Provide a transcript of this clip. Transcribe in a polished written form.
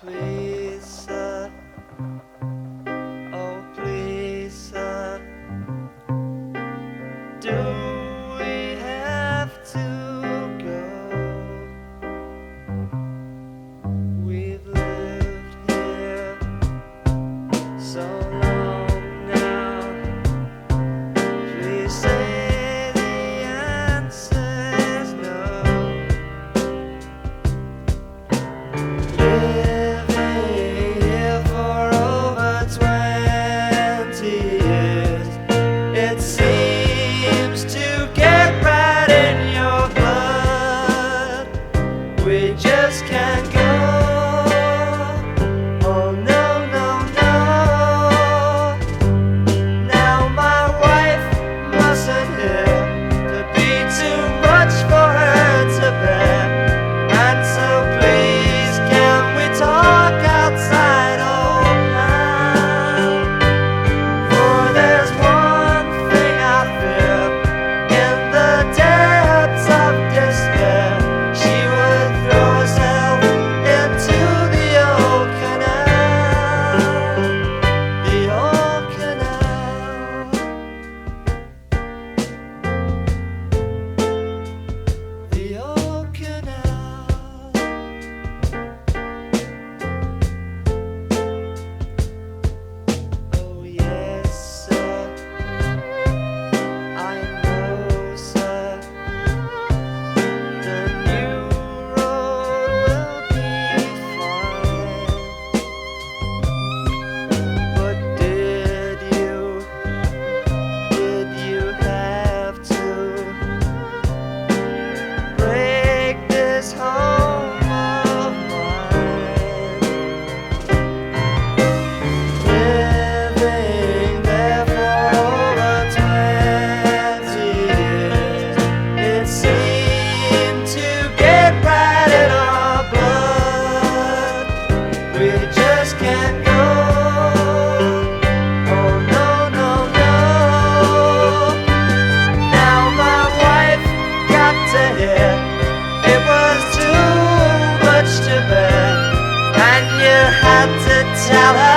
please, sir. Oh, please, sir. Do we have to go? We've lived here so long now. Please say the answer's no. Living here for over 20 years, it seems to get right in your blood. We just can't go. Oh no, no, no. Now my wife mustn't hear to be too much for her to bear. And so please can we talk outside Old Canal? For there's one thing I fear, in the depths of despair, she would throw herself into the Old Canal. The Old Canal. The Old Canal. Oh yes, sir. I know, sir. The new road will be fine. But did you have to break this home of mine? Living there for over 20 years, it seemed to get right in our blood. We just can't go. Oh no, no, no. Now my wife got to hear it was too much to bear, and you had to tell her